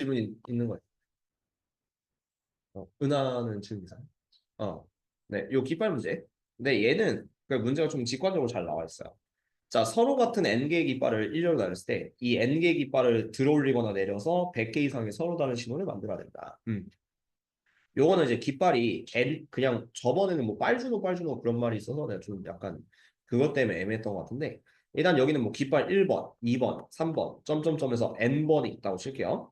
질문이 있는 거예요. 은하는 질문 이상. 네, 요 깃발 문제. 근데 얘는 그 문제가 좀 직관적으로 잘 나와 있어요. 자, 서로 같은 n개의 깃발을 일렬로 나눴을 때 이 n개의 깃발을 들어올리거나 내려서 100개 이상의 서로 다른 신호를 만들어야 된다. 요거는 이제 깃발이 그냥 저번에는 뭐 빨주노 그런 말이 있어서 내가 좀 약간 그것 때문에 애매했던 것 같은데 일단 여기는 뭐 깃발 1번, 2번, 3번 점점점에서 n번이 있다고 칠게요.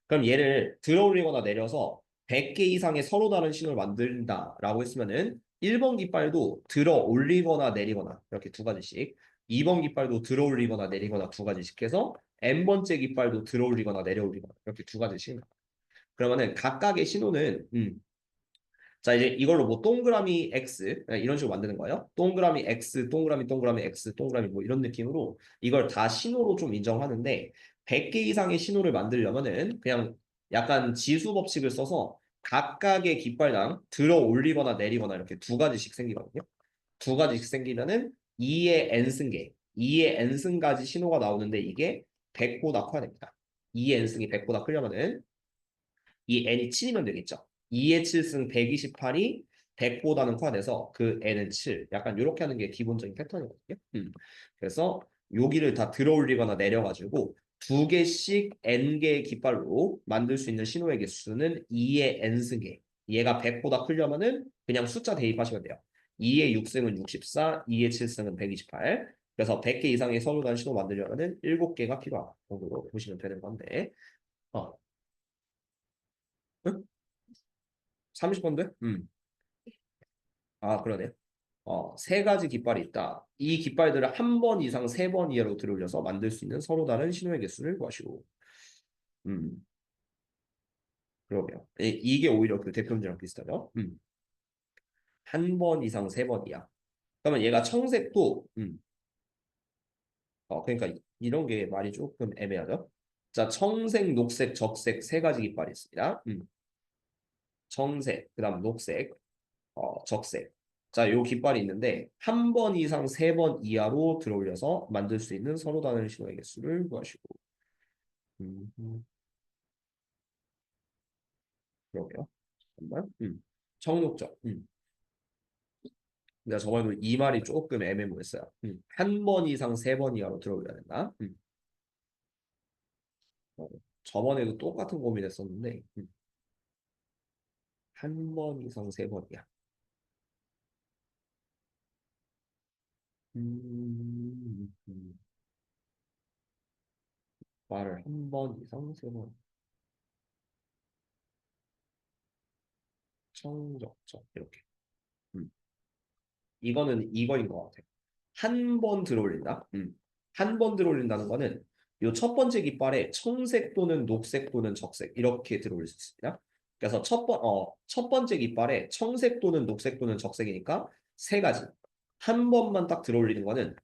그럼 얘를 들어올리거나 내려서 100개 이상의 서로 다른 신호를 만든다라고 했으면은 1번 깃발도 들어 올리거나 내리거나 이렇게 두 가지씩 2번 깃발도 들어 올리거나 내리거나 두 가지씩 해서 n번째 깃발도 들어 올리거나 내려 올리거나 이렇게 두 가지씩 그러면은 각각의 신호는 자 이제 이걸로 뭐 동그라미 X 이런 식으로 만드는 거예요. 동그라미 X, 동그라미 X, 동그라미 뭐 이런 느낌으로 이걸 다 신호로 좀 인정하는데 100개 이상의 신호를 만들려면은 그냥 약간 지수 법칙을 써서 각각의 깃발당 들어 올리거나 내리거나 이렇게 두 가지씩 생기거든요. 두 가지씩 생기면은 2의 n승계, 2의 n승까지 신호가 나오는데 이게 100보다 커야 됩니다. 2의 n승이 100보다 크려면은 이 n이 7이면 되겠죠. 2의 7승 128이 100보다는 커야 돼서 그 n은 7. 약간 이렇게 하는 게 기본적인 패턴이거든요. 그래서 여기를 다 들어올리거나 내려가지고 두 개씩 n개의 깃발로 만들 수 있는 신호의 개수는 2의 n승계. 얘가 100보다 크려면은 그냥 숫자 대입하시면 돼요. 2의 6승은 64, 2의 7승은 128. 그래서 100개 이상의 서로 다른 신호 만들려면은 7개가 필요하다. 정도로 보시면 되는 건데. 어. 30번데? 아, 그러네. 세 가지 깃발이 있다. 이 깃발들을 한 번 이상 세 번 이하로 들어올려서 만들 수 있는 서로 다른 신호의 개수를 구하시고. 음, 그러게요. 이게 오히려 그 대표 문제랑 비슷하죠. 한 번 이상 세 번 이하. 그러면 얘가 청색도, 그러니까 이런 게 말이 조금 애매하죠. 자, 청색, 녹색, 적색 세 가지 깃발이 있습니다. 청색, 그다음 녹색, 적색. 자, 요 깃발이 있는데 한 번 이상 세 번 이하로 들어올려서 만들 수 있는 서로 다른 신호의 개수를 구하시고. 음, 그러게요. 잠깐만. 청록적. 내가 저번에도 이 말이 조금 애매모호했어요. 한 번 이상 세 번 이하로 들어올려야 된다. 어, 저번에도 똑같은 고민했었는데 한 번 이상 세 번 이하. 말을 한 번 이상 세 번. 청적적 이렇게. 음. 이거는 이거인 것 같아요. 한 번 들어올린다. 한 번 들어올린다는 거는 요 첫 번째 깃발에 청색 또는 녹색 또는 적색 이렇게 들어올릴 수 있습니다. 그래서 첫 번째 깃발에 청색 또는 녹색 또는 적색이니까 세 가지. 한 번만 딱 들어올리는 거는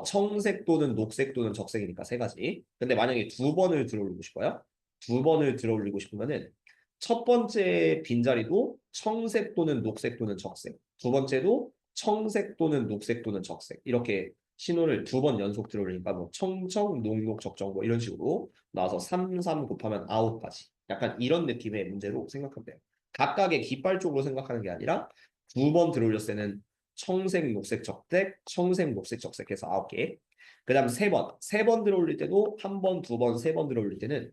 청색 또는 녹색 또는 적색이니까 세 가지. 근데 만약에 두 번을 들어올리고 싶어요. 두 번을 들어올리고 싶으면은 첫 번째 빈자리도 청색 또는 녹색 또는 적색. 두 번째도 청색 또는 녹색 또는 적색 이렇게 신호를 두 번 연속 들어올리니까 뭐 청청, 녹록, 적정 뭐 이런 식으로 나와서 3, 3 곱하면 9까지 약간 이런 느낌의 문제로 생각하면 돼요. 각각의 깃발 쪽으로 생각하는 게 아니라 두 번 들어올렸을 때는 청색, 녹색, 적색, 청색, 녹색, 적색 해서 9개. 그 다음 세 번 들어올릴 때도 한 번, 두 번, 세 번 들어올릴 때는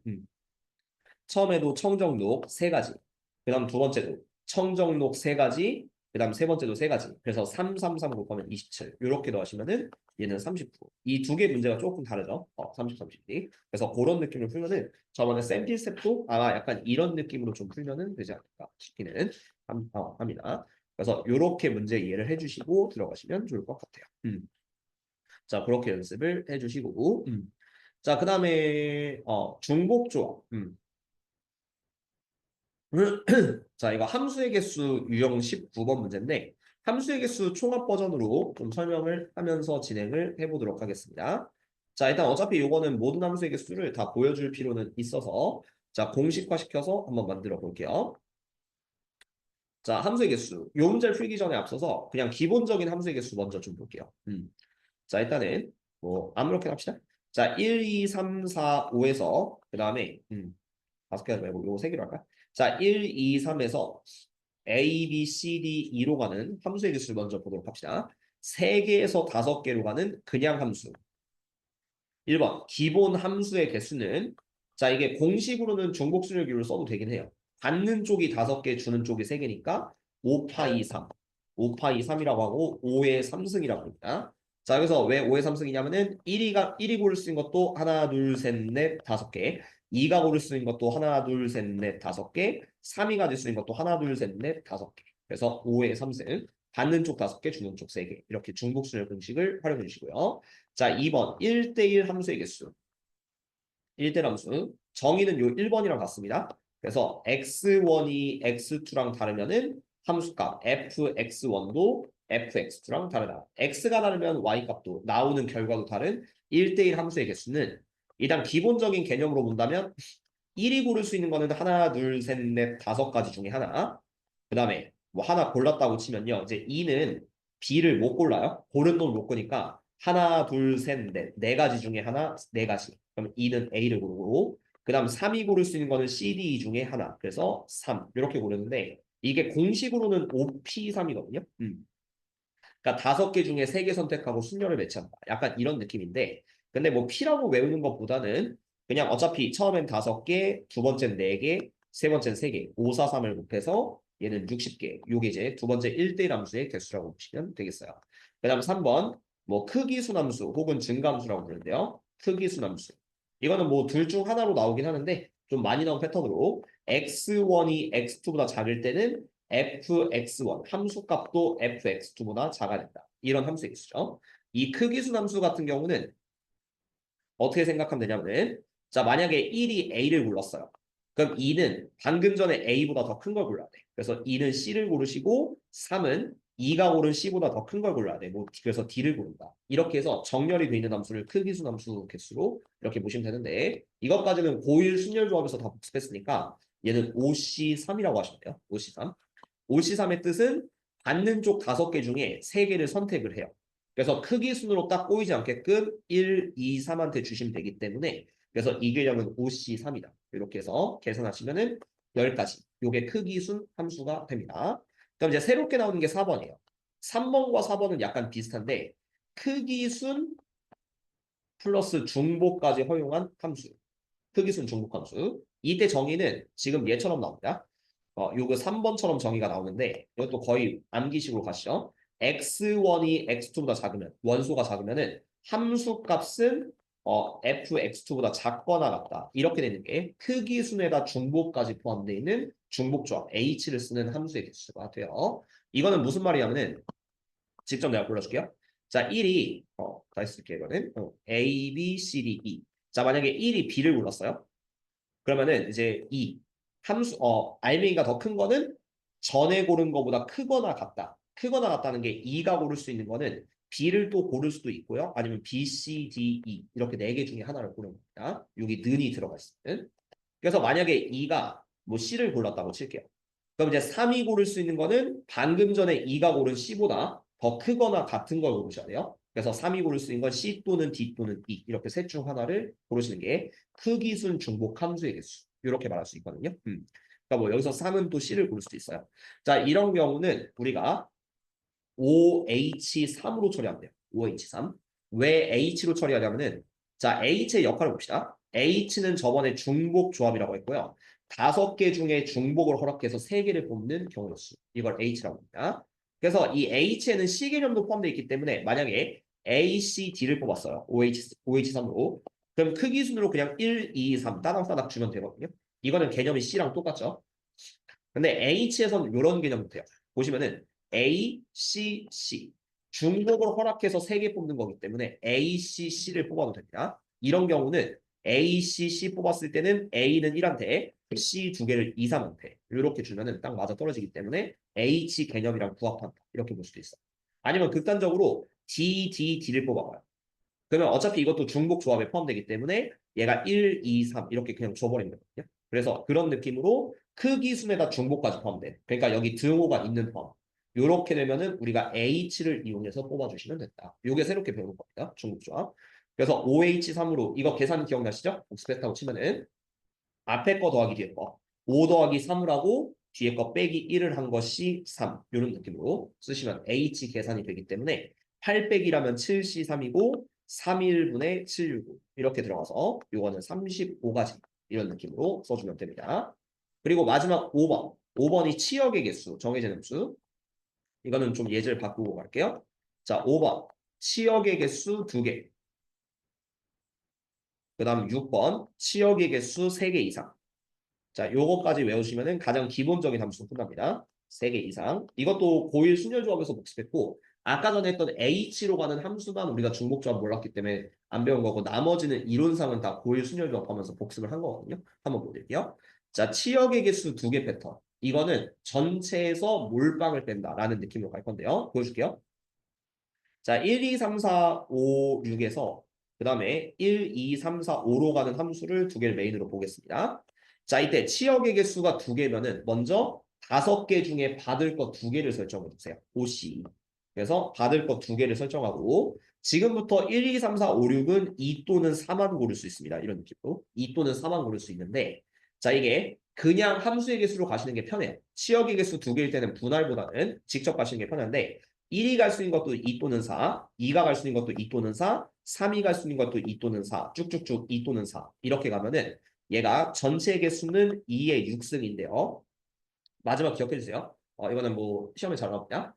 처음에도 청정록 세 가지. 그 다음 두 번째도 청정록 세 가지. 그 다음 세 번째도 세 가지. 그래서 3, 3, 3 곱하면 27. 이렇게 더하시면은 얘는 39. 이 두 개 문제가 조금 다르죠. 30, 32. 그래서 그런 느낌을 풀면은 저번에 샘플셋도 아마 약간 이런 느낌으로 좀 풀면은 되지 않을까 싶기는 합니다. 그래서 이렇게 문제 이해를 해주시고 들어가시면 좋을 것 같아요. 자, 그렇게 연습을 해주시고. 자, 그 다음에 중복 조합. 자, 이거 함수의 개수 유형 19번 문제인데 함수의 개수 총합 버전으로 좀 설명을 하면서 진행을 해보도록 하겠습니다. 자, 일단 어차피 이거는 모든 함수의 개수를 다 보여줄 필요는 있어서 자, 공식화 시켜서 한번 만들어 볼게요. 자, 함수의 개수. 요 문제를 풀기 전에 앞서서 그냥 기본적인 함수의 개수 먼저 좀 볼게요. 자, 일단은 뭐 아무렇게나 합시다. 자, 1, 2, 3, 4, 5에서 그 다음에 5개 하지 말고 요거 3개로 할까? 자, 1, 2, 3에서 A, B, C, D, E로 가는 함수의 개수를 먼저 보도록 합시다. 3개에서 5개로 가는 그냥 함수. 1번 기본 함수의 개수는 자 이게 공식으로는 중복순열 기호를 써도 되긴 해요. 받는 쪽이 5개 주는 쪽이 3개니까 5파이 3 5파이 3이라고 하고 5의 3승이라고 합니다. 자 그래서 왜 5의 3승이냐면은 1이 고를 수 있는 것도 하나 둘셋넷 5개 2가 고를 수 있는 것도 하나 둘셋넷 5개 3이가 될 수 있는 것도 하나 둘셋넷 5개 그래서 5의 3승 받는 쪽 5개 주는 쪽 3개 이렇게 중복순열 공식을 활용해 주시고요. 자, 2번 1대1 함수의 개수. 1대1 함수. 정의는 요 1번이랑 같습니다. 그래서 x1이 x2랑 다르면은 함수값 fx1도 fx2랑 다르다. x가 다르면 y값도 나오는 결과도 다른 1대1 함수의 개수는 일단 기본적인 개념으로 본다면 1이 고를 수 있는 거는 하나, 둘, 셋, 넷, 5가지 중에 하나. 그 다음에 뭐 하나 골랐다고 치면요. 이제 2는 B를 못 골라요. 고른 놈을 못 고니까 하나, 둘, 셋, 넷. 4가지 중에 하나, 4가지. 그럼 2는 A를 고르고 그 다음 3이 고를 수 있는 거는 C, D 중에 하나. 그래서 3 이렇게 고르는데 이게 공식으로는 OP3이거든요. 그러니까 5개 중에 3개 선택하고 순열을 매치한다. 약간 이런 느낌인데 근데 뭐 P라고 외우는 것보다는 그냥 어차피 처음엔 5개, 두 번째는 4개, 세 번째는 3개, 5, 4, 3을 곱해서 얘는 60개. 요게 이제 두 번째 1대1 함수의 개수라고 보시면 되겠어요. 그 다음 3번 뭐 크기순함수 혹은 증가함수라고 부르는데요. 크기순함수. 이거는 뭐 둘 중 하나로 나오긴 하는데 좀 많이 나온 패턴으로 x1이 x2보다 작을 때는 fx1 함수값도 fx2보다 작아야 된다. 이런 함수의 개수죠. 이 크기순 함수 같은 경우는 어떻게 생각하면 되냐면은 자 만약에 1이 A를 골랐어요. 그럼 2는 방금 전에 A보다 더 큰 걸 골라야 돼. 그래서 2는 C를 고르시고 3은 2가 고른 C보다 더 큰 걸 골라야 돼. 뭐 그래서 D를 고른다. 이렇게 해서 정렬이 돼 있는 함수를 크기순 함수 개수로 이렇게 보시면 되는데 이것까지는 고일 순열 조합에서 다 복습했으니까 얘는 OC3이라고 하시면 돼요. OC3. OC3의 뜻은 받는 쪽 5개 중에 3개를 선택을 해요. 그래서 크기 순으로 딱 꼬이지 않게끔 1, 2, 3한테 주시면 되기 때문에 그래서 이 개념은 OC3이다. 이렇게 해서 계산하시면은 10가지. 요게 크기 순 함수가 됩니다. 그럼 이제 새롭게 나오는 게 4번이에요. 3번과 4번은 약간 비슷한데 크기 순 플러스 중복까지 허용한 함수. 크기순 중복 함수. 이때 정의는 지금 얘처럼 나옵니다. 요거 3번처럼 정의가 나오는데 이것도 거의 암기식으로 가시죠. x1이 x2보다 작으면 원소가 작으면은 함수 값은 fx2보다 작거나 같다. 이렇게 되는 게 크기순에다 중복까지 포함되어 있는 중복조합 h를 쓰는 함수의 개수가 돼요. 이거는 무슨 말이냐면은 직접 내가 불러줄게요. 자, 1이 다시 쓸게요. 이거는 A, B, C, D, E. 자, 만약에 1이 B를 골랐어요. 그러면은 이제 2 함수 알맹이가 더 큰 거는 전에 고른 거보다 크거나 같다. 크거나 같다는 게 2가 고를 수 있는 거는 B를 또 고를 수도 있고요. 아니면 B, C, D, E 이렇게 4개 중에 하나를 고르는 겁니다. 여기 는이 들어가 있으면. 그래서 만약에 2가 뭐 C를 골랐다고 칠게요. 그럼 이제 3이 고를 수 있는 거는 방금 전에 2가 고른 C보다 더 크거나 같은 걸 고르셔야 돼요. 그래서 3이 고를 수 있는 건 C 또는 D 또는 E 이렇게 셋 중 하나를 고르시는 게 크기순 중복 함수의 개수 이렇게 말할 수 있거든요. 그러니까 뭐 여기서 3은 또 C를 고를 수도 있어요. 자 이런 경우는 우리가 OH3으로 처리하면 돼요. OH3. 왜 H로 처리하냐면은 자 H의 역할을 봅시다. H는 저번에 중복 조합이라고 했고요. 5개 중에 중복을 허락해서 3개를 뽑는 경우의 수. 이걸 H라고 합니다. 그래서 이 H에는 C 개념도 포함되어 있기 때문에 만약에 A, C, D를 뽑았어요. OH3으로. 그럼 크기 순으로 그냥 1, 2, 3 따닥따닥 주면 되거든요. 이거는 개념이 C랑 똑같죠. 근데 H에서는 이런 개념도 돼요. 보시면은 A, C, C. 중복을 허락해서 3개 뽑는 거기 때문에 A, C, C를 뽑아도 됩니다. 이런 경우는 A, C, C 뽑았을 때는 A는 1한테, C 2개를 2, 3한테 이렇게 주면은 딱 맞아 떨어지기 때문에 H 개념이랑 부합한다. 이렇게 볼 수도 있어. 아니면 극단적으로 D, D, D를 뽑아봐요. 그러면 어차피 이것도 중복 조합에 포함되기 때문에 얘가 1, 2, 3 이렇게 그냥 줘버리는 거거든요. 그래서 그런 느낌으로 크기 순에다 중복까지 포함돼. 그러니까 여기 등호가 있는 포함. 이렇게 되면은 우리가 H를 이용해서 뽑아주시면 된다. 이게 새롭게 배우는 겁니다. 중복 조합. 그래서 OH3으로 이거 계산 기억나시죠? 복습했다고 치면은 앞에 거 더하기 뒤에 거. 5 더하기 3을 하고 뒤에 거 빼기 1을 한 것이 3. 이런 느낌으로 쓰시면 H 계산이 되기 때문에 8 빼기라면 7C3이고 3일분의 765 이렇게 들어가서 이거는 35가지 이런 느낌으로 써주면 됩니다. 그리고 마지막 5번. 5번이 치역의 개수, 정해진 함수. 이거는 좀 예제를 바꾸고 갈게요. 자, 5번. 치역의 개수 2개. 그 다음 6번. 치역의 개수 3개 이상. 자, 요거까지 외우시면은 가장 기본적인 함수 끝납니다. 3개 이상. 이것도 고1 순열조합에서 복습했고, 아까 전에 했던 H로 가는 함수만 우리가 중복조합 몰랐기 때문에 안 배운 거고, 나머지는 이론상은 다 고1 순열조합 하면서 복습을 한 거거든요. 한번 보여드릴게요. 자, 치역의 개수 2개 패턴. 이거는 전체에서 몰빵을 뺀다라는 느낌으로 갈 건데요. 보여줄게요. 자, 1, 2, 3, 4, 5, 6에서 그 다음에 1, 2, 3, 4, 5로 가는 함수를 2개를 메인으로 보겠습니다. 자, 이때 치역의 개수가 2개면은 먼저 5개 중에 받을 거 2개를 설정해 주세요. OC. 그래서 받을 거 2개를 설정하고 지금부터 1, 2, 3, 4, 5, 6은 2 또는 4만 고를 수 있습니다. 이런 느낌으로. 2 또는 4만 고를 수 있는데 자, 이게 그냥 함수의 개수로 가시는 게 편해요. 치역의 개수 2개일 때는 분할보다는 직접 가시는 게 편한데 1이 갈 수 있는 것도 2 또는 4, 2가 갈 수 있는 것도 2 또는 4, 3이 갈 수 있는 것도 2 또는 4, 쭉쭉쭉 2 또는 4 이렇게 가면은 얘가 전체 개수는 2의 6승인데요. 마지막 기억해 주세요. 이거는 뭐 시험에 잘 나오냐?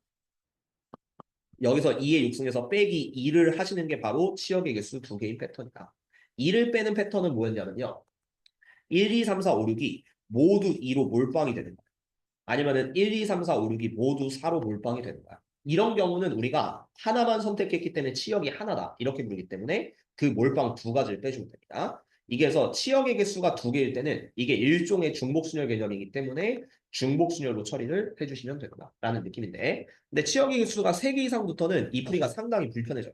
여기서 2의 6승에서 빼기 2를 하시는 게 바로 치역의 개수 2개인 패턴이다. 2를 빼는 패턴은 뭐였냐면요. 1, 2, 3, 4, 5, 6이 모두 2로 몰빵이 되는 거야. 아니면은 1, 2, 3, 4, 5, 6이 모두 4로 몰빵이 되는 거야. 이런 경우는 우리가 하나만 선택했기 때문에 치역이 하나다. 이렇게 부르기 때문에 그 몰빵 2가지를 빼주면 됩니다. 이게 해서 치역의 개수가 2개일 때는 이게 일종의 중복순열 개념이기 때문에 중복순열로 처리를 해주시면 된다라는 느낌인데 근데 치역의 개수가 3개 이상부터는 이 풀이가 상당히 불편해져요.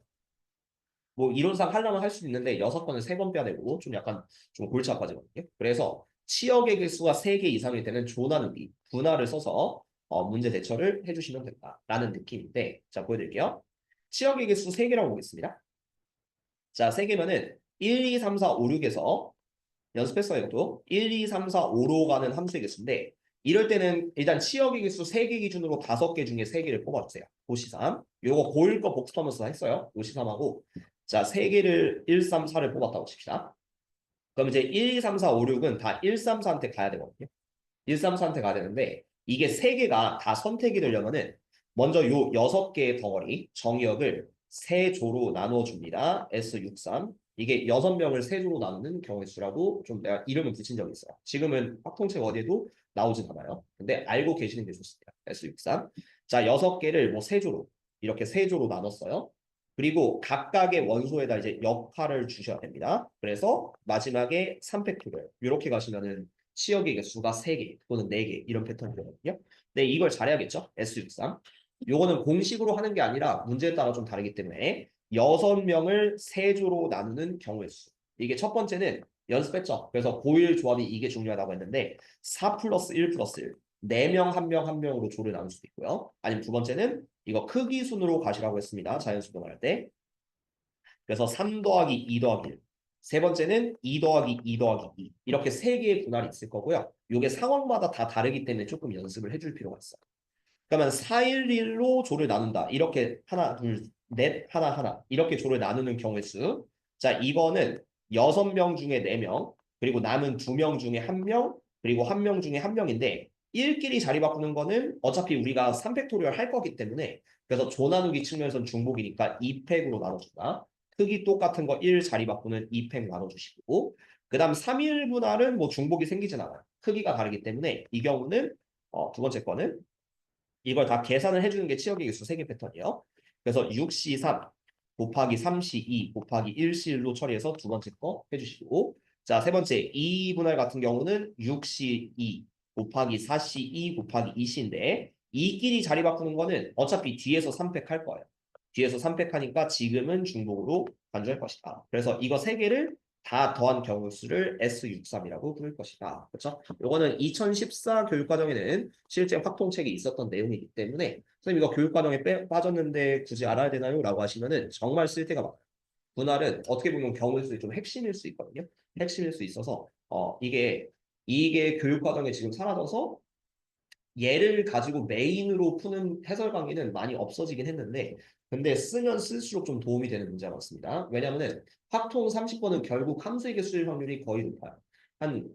뭐 이론상 하려면 할 수 있는데 6번을 3번 빼야 되고 좀 약간 좀 골치 아파지거든요. 그래서 치역의 개수가 3개 이상일 때는 조 나누기, 분할을 써서 문제 대처를 해주시면 된다라는 느낌인데 자 보여드릴게요. 치역의 개수 3개라고 보겠습니다. 자 3개면은 1, 2, 3, 4, 5, 6에서 연습했어요 이것도 1, 2, 3, 4, 5로 가는 함수의 개수인데 이럴 때는 일단 치역의 개수 3개 기준으로 5개 중에 3개를 뽑아주세요. 고시3 요거 고1 거 복습하면서 했어요. 고시3하고 자 3개를 1, 3, 4를 뽑았다고 칩시다. 그럼 이제 1, 2, 3, 4, 5, 6은 다 1, 3, 4한테 가야 되거든요. 1, 3, 4한테 가야 되는데 이게 3개가 다 선택이 되려면은 먼저 요 6개의 덩어리 정의역을 3조로 나누어 줍니다. S63 이게 6명을 3조로 나누는 경우의 수라고 좀 내가 이름을 붙인 적이 있어요. 지금은 확통책 어디에도 나오진 않아요. 근데 알고 계시는 게 좋습니다. S63 자 6개를 뭐 3조로 이렇게 3조로 나눴어요. 그리고 각각의 원소에다 이제 역할을 주셔야 됩니다. 그래서 마지막에 3팩토리얼 이렇게 가시면은 치역의 개수가 3개 또는 4개 이런 패턴이 되거든요. 근데 이걸 잘해야겠죠? S63. 요거는 공식으로 하는 게 아니라 문제에 따라 좀 다르기 때문에 6명을 3조로 나누는 경우의 수. 이게 첫 번째는 연습했죠. 그래서 고일 조합이 이게 중요하다고 했는데 4 플러스 1 플러스 1. 4명 한 명 한 명으로 조를 나눌 수도 있고요. 아니면 두 번째는 이거 크기 순으로 가시라고 했습니다. 자연수동을 할 때. 그래서 3 더하기 2 더하기 1. 세 번째는 2 더하기 2 더하기 2. 이렇게 세 개의 분할이 있을 거고요. 이게 상황마다 다 다르기 때문에 조금 연습을 해줄 필요가 있어요. 그러면 411로 조를 나눈다. 이렇게 하나, 둘, 넷, 하나, 하나. 이렇게 조를 나누는 경우의 수. 자, 이거는 6명 중에 4명, 그리고 남은 2명 중에 1명, 그리고 1명 중에 1명인데 1끼리 자리 바꾸는 거는 어차피 우리가 3팩토리얼 할 거기 때문에 그래서 조 나누기 측면에서는 중복이니까 2팩으로 나눠준다. 크기 똑같은 거 1 자리 바꾸는 2팩 나눠주시고 그 다음 3일 분할은 뭐 중복이 생기진 않아요. 크기가 다르기 때문에 이 경우는 두 번째 거는 이걸 다 계산을 해주는 게 치역의 개수 3개 패턴이에요. 그래서 6C3 곱하기 3C2 곱하기 1C1로 처리해서 두 번째 거 해주시고 자, 세 번째 2분할 같은 경우는 6C2 곱하기 4C2 곱하기 2C인데 이끼리 자리 바꾸는 거는 어차피 뒤에서 3팩 할 거예요. 뒤에서 3팩 하니까 지금은 중복으로 간주할 것이다. 그래서 이거 3개를 다 더한 경우 수를 S63이라고 부를 것이다. 그렇죠? 요거는 2014 교육과정에는 실제 확통책이 있었던 내용이기 때문에 선생님 이거 교육과정에 빠졌는데 굳이 알아야 되나요? 라고 하시면은 정말 쓸 데가 많아요. 분할은 어떻게 보면 경우의 수의 좀 핵심일 수 있거든요. 핵심일 수 있어서 이게 교육 과정에 지금 사라져서 얘를 가지고 메인으로 푸는 해설 강의는 많이 없어지긴 했는데 근데 쓰면 쓸수록 좀 도움이 되는 문제가 많습니다. 왜냐하면 확통 30번은 결국 함수의 개수일 확률이 거의 높아요. 한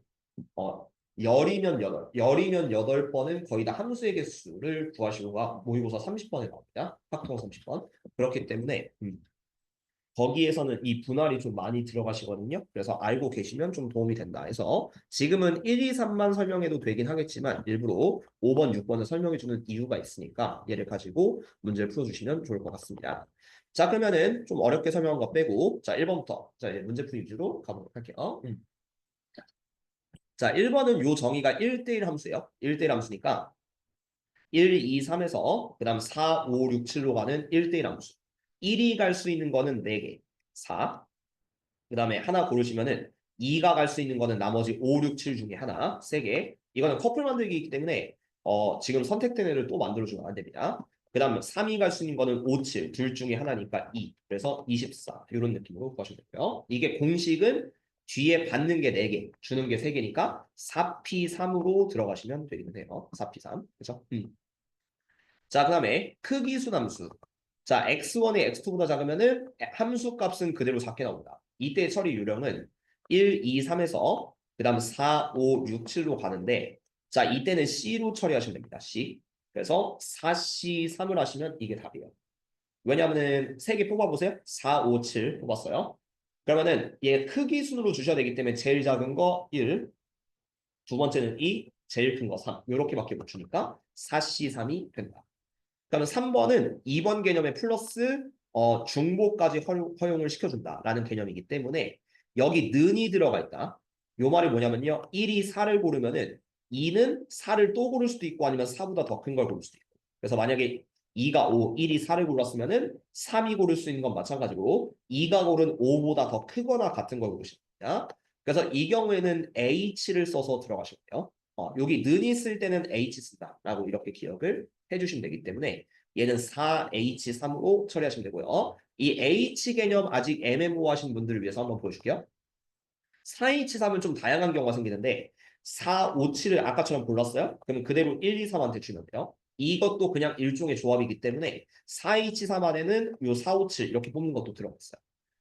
열이면 8번은 거의 다 함수의 개수를 구하시고가 모의고사 30번에 나옵니다. 확통 30번. 그렇기 때문에 거기에서는 이 분할이 좀 많이 들어가시거든요. 그래서 알고 계시면 좀 도움이 된다 해서 지금은 1, 2, 3만 설명해도 되긴 하겠지만 일부러 5번, 6번을 설명해주는 이유가 있으니까 얘를 가지고 문제를 풀어주시면 좋을 것 같습니다. 자, 그러면은 좀 어렵게 설명한 거 빼고 자, 1번부터 자, 이제 문제풀이 위주로 가보도록 할게요. 자, 1번은 요 정의가 1대1 함수예요. 1대1 함수니까 1, 2, 3에서 그 다음 4, 5, 6, 7로 가는 1대1 함수. 1이 갈 수 있는 거는 4개. 4. 그 다음에 하나 고르시면은 2가 갈 수 있는 거는 나머지 5, 6, 7 중에 하나. 3개. 이거는 커플 만들기이기 때문에 지금 선택된 애를 또 만들어주면 안 됩니다. 그 다음 3이 갈 수 있는 거는 5, 7. 둘 중에 하나니까 2. 그래서 24. 이런 느낌으로 구하시면 되고요. 이게 공식은 뒤에 받는 게 4개, 주는 게 3개니까 4P3으로 들어가시면 되겠네요. 4P3. 그죠? 자, 그 다음에 크기 순함수. 자, x1이 x2보다 작으면은 함수 값은 그대로 작게 나온다. 이때 처리 유령은 1, 2, 3에서 그 다음 4, 5, 6, 7로 가는데 자, 이때는 C로 처리하시면 됩니다. C. 그래서 4C, 3을 하시면 이게 답이에요. 왜냐하면은 3개 뽑아보세요. 4, 5, 7 뽑았어요. 그러면은 얘 크기 순으로 주셔야 되기 때문에 제일 작은 거 1, 두 번째는 2, 제일 큰 거 3. 이렇게밖에 못 주니까 4C, 3이 된다. 그러면 3번은 2번 개념의 플러스 중복까지 허용을 시켜준다라는 개념이기 때문에 여기 는이 들어가 있다. 요 말이 뭐냐면요. 1이 4를 고르면은 2는 4를 또 고를 수도 있고 아니면 4보다 더 큰 걸 고를 수도 있고. 그래서 만약에 2가 5, 1이 4를 골랐으면은 3이 고를 수 있는 건 마찬가지고 2가 고른 5보다 더 크거나 같은 걸 고르십니다. 그래서 이 경우에는 H를 써서 들어가시면 돼요. 여기 는이 쓸 때는 H 쓴다라고 이렇게 기억을 해주시면 되기 때문에 얘는 4H3으로 처리하시면 되고요. 이 H 개념 아직 애매모호하신 분들을 위해서 한번 보여줄게요. 4H3은 좀 다양한 경우가 생기는데 4, 5, 7을 아까처럼 골랐어요? 그러면 그대로 1, 2, 3한테 주면 돼요. 이것도 그냥 일종의 조합이기 때문에 4H3 안에는 요 4, 5, 7 이렇게 뽑는 것도 들어갔어요.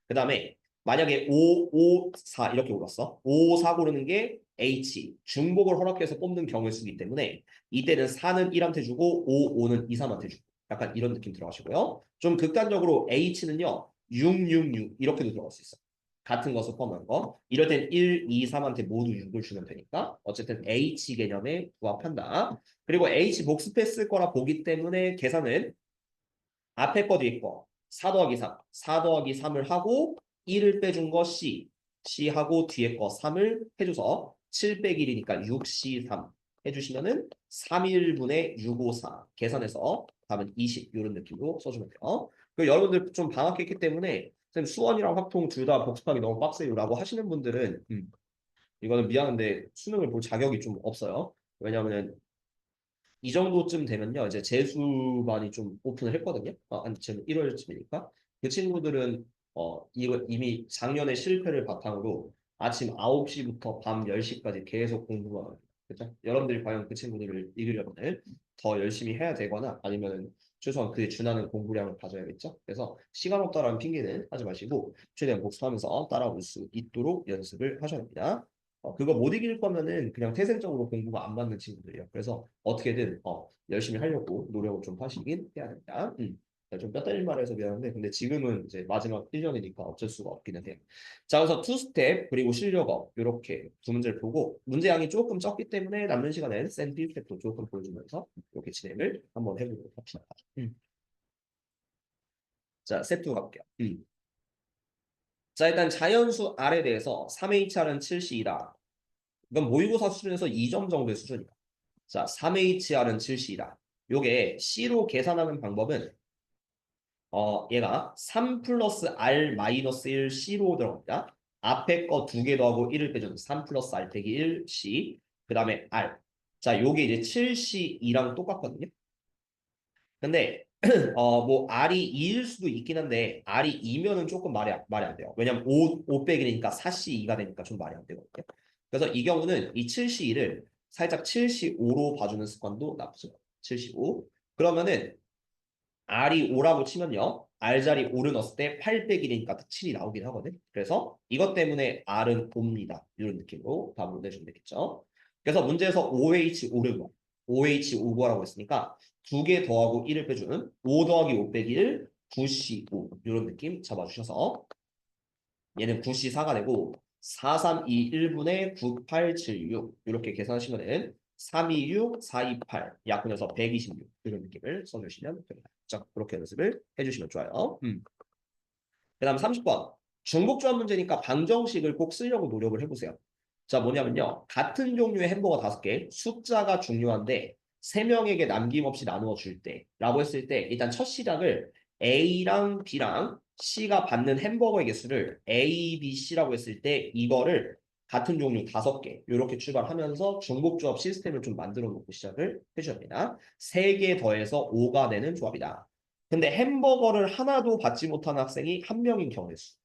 그 다음에 만약에 5, 5, 4 이렇게 골랐어. 5, 4 고르는 게 H, 중복을 허락해서 뽑는 경우일 수이기 때문에 이때는 4는 1한테 주고 5, 5는 2, 3한테 주고 약간 이런 느낌 들어가시고요. 좀 극단적으로 H는요. 6, 6, 6 이렇게도 들어갈 수 있어요. 같은 것을 포함한 거. 이럴 땐 1, 2, 3한테 모두 6을 주면 되니까 어쨌든 H 개념에 부합한다. 그리고 H 복습했을 거라 보기 때문에 계산은 앞에 거 뒤에 거 4 더하기 3, 4 더하기 3을 하고 1을 빼준 거 C, C하고 뒤에 거 3을 해줘서 7 빼기 1이니까 6C3 해주시면은 3일분의 654 계산해서 답은 20 이런 느낌으로 써주면 돼요. 그리고 여러분들 좀 방학했기 때문에 선생님 수원이랑 확통 둘 다 복습하기 너무 빡세요라고 하시는 분들은 이거는 미안한데 수능을 볼 자격이 좀 없어요. 왜냐하면 이 정도쯤 되면요, 이제 재수반이 좀 오픈을 했거든요. 한 지금 1월쯤이니까. 그 친구들은 이거 이미 작년에 실패를 바탕으로 아침 9시부터 밤 10시까지 계속 공부만 합니다. 그렇죠? 여러분들이 과연 그 친구들을 이기려면 더 열심히 해야 되거나 아니면 최소한 그에 준하는 공부량을 가져야겠죠. 그래서 시간 없다라는 핑계는 하지 마시고 최대한 복습하면서 따라올 수 있도록 연습을 하셔야 합니다. 그거 못 이길 거면은 그냥 태생적으로 공부가 안 맞는 친구들이에요. 그래서 어떻게든 열심히 하려고 노력을 좀 하시긴 해야 됩니다. 좀 뼈 때릴 말해서 미안한데 근데 지금은 이제 마지막 1년이니까 어쩔 수가 없기는 해요. 자, 그래서 투스텝 그리고 실력업 이렇게 두 문제를 보고 문제량이 조금 적기 때문에 남는 시간엔 센 필드도 조금 보여주면서 이렇게 진행을 한번 해보도록 합시다. 자, 세트 가볼게요. 자, 일단 자연수 R에 대해서 3HR은 7C이다. 이건 모의고사 수준에서 2점 정도의 수준이다. 자, 3HR은 7C이다. 요게 C로 계산하는 방법은 얘가 3 플러스 R 마이너스 1 C로 들어갑니다. 앞에 거 두 개 더하고 1을 빼주면 3 플러스 R 빼기 1 C 그 다음에 R. 자, 요게 이제 7C2랑 똑같거든요. 근데 뭐 R이 2일 수도 있긴 한데 R이 2면은 조금 말이 안 돼요. 왜냐면 5 빼기니까 4C2가 되니까 좀 말이 안 되거든요. 그래서 이 경우는 이 7C2를 살짝 7C5로 봐주는 습관도 나쁘죠. 7C5. 그러면은 R이 5라고 치면요. R 자리 5를 넣었을 때 8 빼기 1이니까 7이 나오긴 하거든. 그래서 이것 때문에 R은 5입니다. 이런 느낌으로 답을 내주면 되겠죠. 그래서 문제에서 OH5를 구하. OH5 구하라고 했으니까 두 개 더하고 1을 빼주는 5 더하기 5 빼기 1, 9C5 이런 느낌 잡아주셔서 얘는 9C4가 되고 4, 3, 2, 1분의 9, 8, 7, 6 이렇게 계산하시면은 326, 428 약분해서 126 이런 느낌을 써주시면 됩니다. 자, 그렇게 연습을 해주시면 좋아요. 그 다음 30번. 중복조합 문제니까 방정식을 꼭 쓰려고 노력을 해보세요. 자, 뭐냐면요. 같은 종류의 햄버거 5개, 숫자가 중요한데 3명에게 남김없이 나누어 줄 때 라고 했을 때 일단 첫 시작을 A랑 B랑 C가 받는 햄버거의 개수를 A, B, C라고 했을 때 이거를 같은 종류 5개 이렇게 출발하면서 중복조합 시스템을 좀 만들어 놓고 시작을 해줘야 합니다. 3개 더해서 5가 되는 조합이다. 근데 햄버거를 하나도 받지 못한 학생이 한 명인 경우의 수.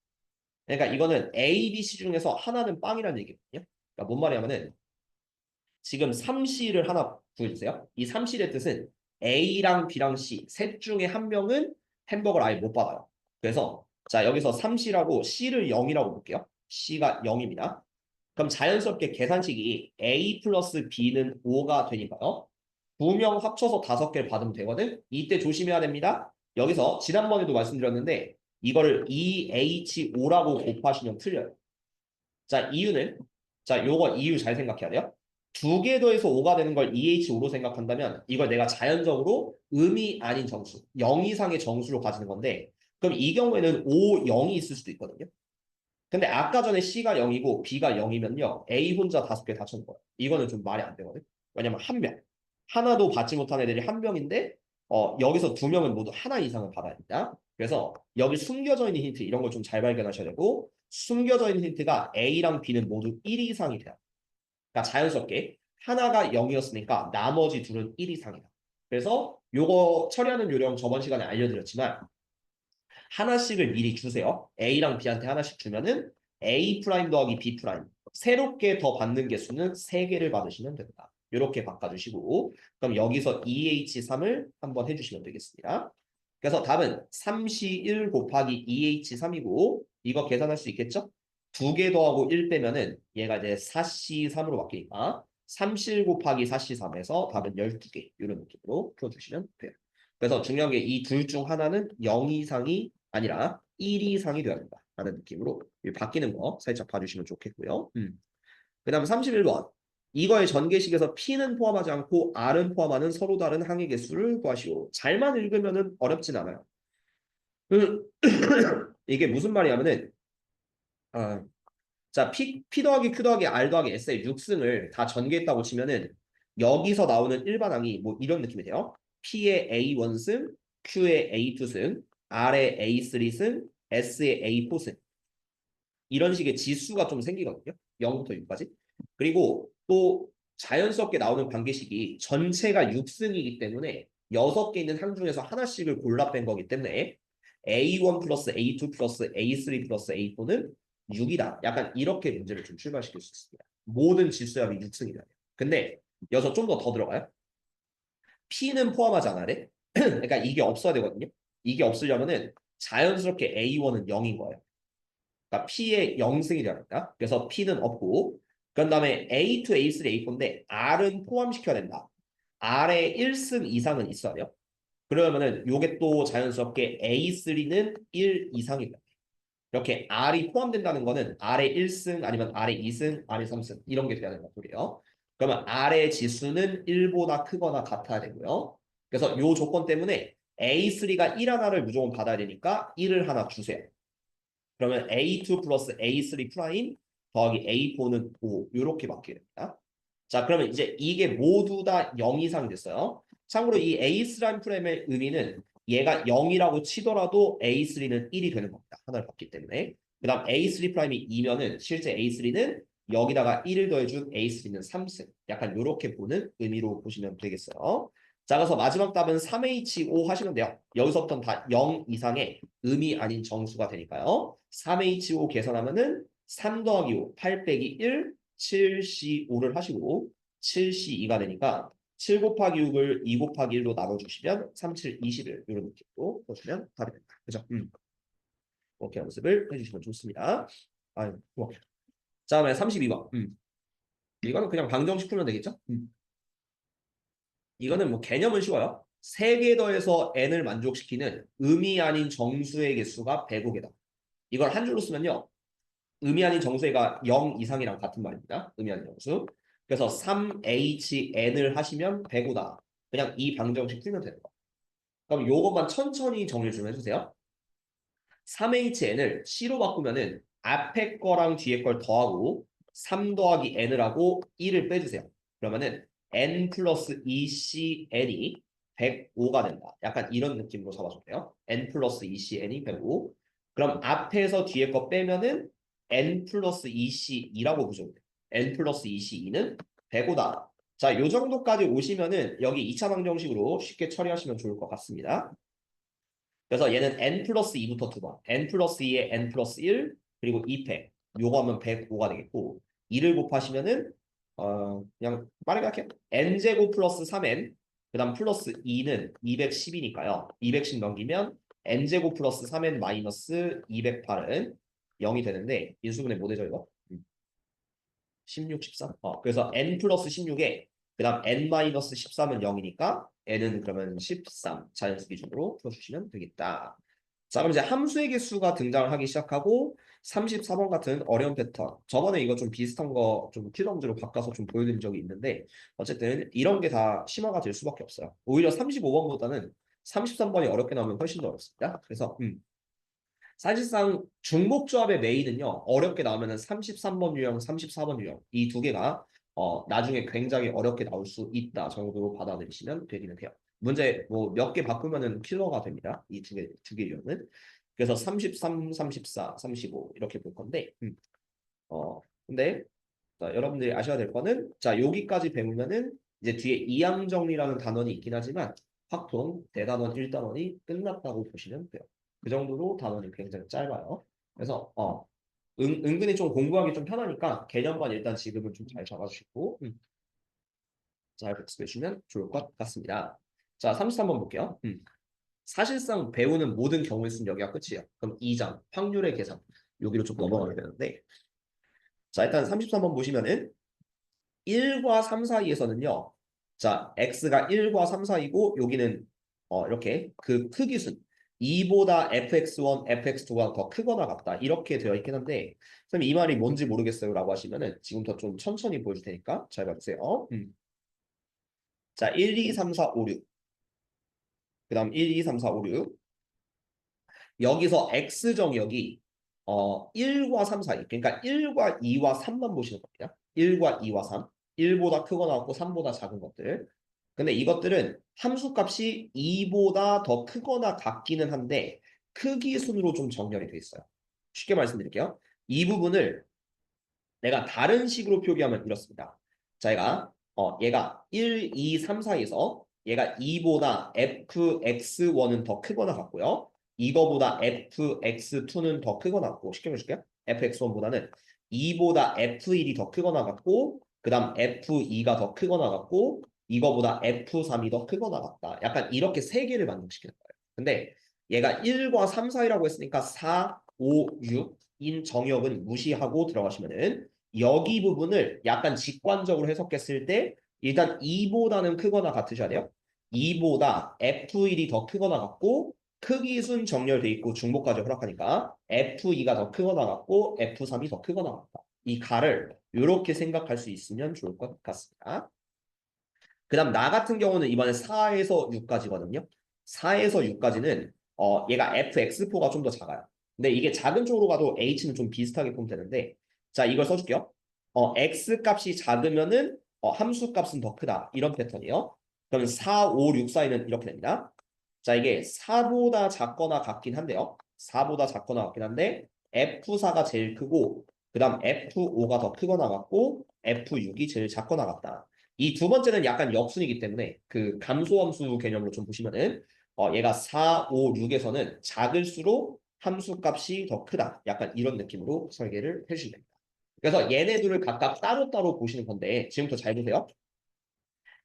그러니까 이거는 A, B, C 중에서 하나는 빵이라는 얘기거든요. 그러니까 뭔 말이냐면은 지금 3C를 하나 구해주세요. 이 3C의 뜻은 A랑 B랑 C 셋 중에 한 명은 햄버거를 아예 못 받아요. 그래서 자 여기서 3C라고 C를 0이라고 볼게요. C가 0입니다. 그럼 자연스럽게 계산식이 A 플러스 B는 5가 되니까요. 2명 합쳐서 5개를 받으면 되거든. 이때 조심해야 됩니다. 여기서 지난번에도 말씀드렸는데 이거를 EH5라고 곱하시면 틀려요. 자, 이유는 자, 요거 이유 잘 생각해야 돼요. 두 개 더해서 5가 되는 걸 EH5로 생각한다면 이걸 내가 자연적으로 음이 아닌 정수, 0 이상의 정수로 가지는 건데 그럼 이 경우에는 5, 0이 있을 수도 있거든요. 근데 아까 전에 C가 0이고 B가 0이면요. A 혼자 5개 다 쳐는 거예요. 이거는 좀 말이 안 되거든. 왜냐면 한 명. 하나도 받지 못한 애들이 한 명인데 여기서 2명은 모두 하나 이상을 받아야 된다. 그래서 여기 숨겨져 있는 힌트 이런 걸 좀 잘 발견하셔야 되고 숨겨져 있는 힌트가 A랑 B는 모두 1 이상이 돼요. 그러니까 자연스럽게 하나가 0이었으니까 나머지 둘은 1 이상이다. 그래서 요거 처리하는 요령 저번 시간에 알려드렸지만 하나씩을 미리 주세요. A랑 B한테 하나씩 주면은 A 프라임 더하기 B 프라임. 새롭게 더 받는 개수는 3개를 받으시면 된다. 이렇게 바꿔주시고 그럼 여기서 EH3을 한번 해주시면 되겠습니다. 그래서 답은 3C1 곱하기 EH3이고 이거 계산할 수 있겠죠? 2개 더하고 1 빼면은 얘가 이제 4C3으로 바뀌니까 3C1 곱하기 4C3에서 답은 12개 이런 느낌으로 풀어주시면 돼요. 그래서 중요한 게 이 둘 중 하나는 0 이상이 아니라 1 이상이 되어야 된다. 라는 느낌으로 바뀌는 거 살짝 봐주시면 좋겠고요. 그 다음 31번. 이거의 전개식에서 P는 포함하지 않고 R은 포함하는 서로 다른 항의 개수를 구하시오. 잘만 읽으면 어렵진 않아요. 이게 무슨 말이냐면은 아, 자 P 더하기 Q 더하기 R 더하기 S의 6승을 다 전개했다고 치면은 여기서 나오는 일반항이 뭐 이런 느낌이 돼요. P의 A1승, Q의 A2승, R의 A3승, S의 A4승 이런 식의 지수가 좀 생기거든요. 0부터 6까지. 그리고 또 자연스럽게 나오는 관계식이 전체가 6승이기 때문에 6개 있는 항 중에서 하나씩을 골라 뺀 거기 때문에 A1 플러스 A2 플러스 A3 플러스 A4는 6이다. 약간 이렇게 문제를 좀 출발시킬 수 있습니다. 모든 지수합이 6승이다. 근데 여기서 좀 더 들어가요. P는 포함하지 않아야 돼. 그러니까 이게 없어야 되거든요. 이게 없으려면은 자연스럽게 A1은 0인 거예요. 그러니까 P의 0승이 되어야된다. 그래서 P는 없고 그런 다음에 A2, A3, A4인데 R은 포함시켜야 된다. R의 1승 이상은 있어야 돼요. 그러면은 요게 또 자연스럽게 A3는 1 이상이다. 이렇게 R이 포함된다는 거는 R의 1승 아니면 R의 2승, R의 3승 이런 게 돼야 된다는 소리예요. 그러면 R의 지수는 1보다 크거나 같아야 되고요. 그래서 요 조건 때문에 A3가 1 하나를 무조건 받아야 되니까 1을 하나 주세요. 그러면 A2 플러스 A3 프라임 더하기 A4는 5 이렇게 바뀌게 됩니다. 자 그러면 이제 이게 모두 다 0 이상이 됐어요. 참고로 이 A3 프라임의 의미는 얘가 0이라고 치더라도 A3는 1이 되는 겁니다. 하나를 받기 때문에. 그 다음 A3 프라임이 2면은 실제 A3는 여기다가 1을 더해준 A3는 3승. 약간 이렇게 보는 의미로 보시면 되겠어요. 자, 그래서 마지막 답은 3H5 하시면 돼요. 여기서부터는 다 0 이상의 음이 아닌 정수가 되니까요. 3H5 계산하면은 3 더하기 5, 8 빼기 1, 7C5를 하시고 7C2가 되니까 7 곱하기 6을 2 곱하기 1로 나눠주시면 3, 7, 21 이런 느낌으로 보시면 답이 됩니다. 그죠? 이렇게 연습을 해주시면 좋습니다. 아유, 좋아. 자, 다음에 32번. 이거는 그냥 방정식 풀면 되겠죠? 이거는 뭐 개념은 쉬워요. 3개 더해서 n을 만족시키는 음이 아닌 정수의 개수가 105개다. 이걸 한 줄로 쓰면요. 음이 아닌 정수가 0 이상이랑 같은 말입니다. 음이 아닌 정수. 그래서 3HN을 하시면 105다. 그냥 이 방정식 풀면 되는 거. 그럼 요것만 천천히 정리 좀 해주세요. 3HN을 C로 바꾸면은 앞에 거랑 뒤에 걸 더하고 3 더하기 N을 하고 1을 빼주세요. 그러면은 N 플러스 2CN이 105가 된다. 약간 이런 느낌으로 잡아주세요. N 플러스 2CN이 105. 그럼 앞에서 뒤에 거 빼면은 N 플러스 2C2라고 보셔도 돼요. N 플러스 2C2는 105다. 자, 요 정도까지 오시면은 여기 2차 방정식으로 쉽게 처리하시면 좋을 것 같습니다. 그래서 얘는 n 플러스 2부터 두 번. n 플러스 2에 n 플러스 1 그리고 2팩. 요거 하면 105가 되겠고 2를 곱하시면은 그냥 빠르게 할게요. n제곱 플러스 3n 그 다음 플러스 2는 210이니까요. 210 넘기면 n제곱 플러스 3n 마이너스 208은 0이 되는데 인수분해 못 해줘 이거? 16, 13. 그래서 n 플러스 16에 그 다음 n 마이너스 13은 0이니까 n은 그러면 13 자연수 기준으로 풀어주시면 되겠다. 자, 그럼 이제 함수의 개수가 등장을 하기 시작하고 34번 같은 어려운 패턴. 저번에 이거 좀 비슷한 거 좀 키럼즈로 바꿔서 좀 보여드린 적이 있는데 어쨌든 이런 게 다 심화가 될 수밖에 없어요. 오히려 35번보다는 33번이 어렵게 나오면 훨씬 더 어렵습니다. 그래서 사실상 중복조합의 메인은요. 어렵게 나오면은 33번 유형, 34번 유형 이 두 개가 나중에 굉장히 어렵게 나올 수 있다 정도로 받아들이시면 되기는 해요. 문제 뭐 몇 개 바꾸면은 킬러가 됩니다. 이 두 개 유형은. 그래서 33, 34, 35 이렇게 볼 건데 근데 자, 여러분들이 아셔야 될 거는 자 여기까지 배우면은 이제 뒤에 이항정리라는 단원이 있긴 하지만 확통 대단원 1단원이 끝났다고 보시면 돼요. 그 정도로 단원이 굉장히 짧아요. 그래서 은근히 좀 공부하기 좀 편하니까 개념만 일단 지금은 좀 잘 잡아주시고 잘 복습해 주시면 좋을 것 같습니다. 자, 33번 볼게요. 사실상 배우는 모든 경우의 수는 여기가 끝이에요. 그럼 2장 확률의 계산 여기로 좀 넘어가게 되는데 자, 일단 33번 보시면은 1과 3 사이에서는요. 자, x가 1과 3 사이고 여기는 이렇게 그 크기순 2보다 fx1, fx2가 더 크거나 같다. 이렇게 되어 있긴 한데 선생님 이 말이 뭔지 모르겠어요 라고 하시면은 지금부터 좀 천천히 보여줄 테니까 잘 봐주세요. 자, 1, 2, 3, 4, 5, 6. 그 다음 1, 2, 3, 4, 5, 6. 여기서 x 정역이 1과 3 사이. 그러니까 1과 2와 3만 보시는 겁니다. 1과 2와 3. 1보다 크거나 같고 3보다 작은 것들. 근데 이것들은 함수값이 2보다 더 크거나 같기는 한데 크기 순으로 좀 정렬이 돼 있어요. 쉽게 말씀드릴게요. 이 부분을 내가 다른 식으로 표기하면 이렇습니다. 자, 얘가 1, 2, 3 사이에서 얘가 2보다 fx1은 더 크거나 같고요. 이거보다 fx2는 더 크거나 같고 쉽게 말해줄게요. fx1보다는 2보다 f1이 더 크거나 같고 그 다음 f2가 더 크거나 같고 이거보다 f3이 더 크거나 같다. 약간 이렇게 세 개를 만족시키는 거예요. 근데 얘가 1과 3 사이라고 했으니까 4, 5, 6인 정역은 무시하고 들어가시면은 여기 부분을 약간 직관적으로 해석했을 때 일단 2보다는 크거나 같으셔야 돼요. 2보다 F1이 더 크거나 같고 크기 순 정렬돼 있고 중복까지 허락하니까 F2가 더 크거나 같고 F3이 더 크거나 같다. 이 가를 이렇게 생각할 수 있으면 좋을 것 같습니다. 그 다음 나 같은 경우는 이번에 4에서 6까지거든요. 4에서 6까지는 얘가 fx4가 좀 더 작아요. 근데 이게 작은 쪽으로 가도 h는 좀 비슷하게 보면 되는데 자 이걸 써줄게요. x 값이 작으면은 함수 값은 더 크다. 이런 패턴이에요. 그러면 4, 5, 6 사이는 이렇게 됩니다. 자 이게 4보다 작거나 같긴 한데요. 4보다 작거나 같긴 한데 F4가 제일 크고 그 다음 F5가 더 크거나 같고 F6이 제일 작거나 같다. 이 두 번째는 약간 역순이기 때문에 그 감소함수 개념으로 좀 보시면은 얘가 4, 5, 6에서는 작을수록 함수 값이 더 크다. 약간 이런 느낌으로 설계를 해주시면 됩니다. 그래서 얘네들을 각각 따로따로 보시는 건데 지금부터 잘 보세요.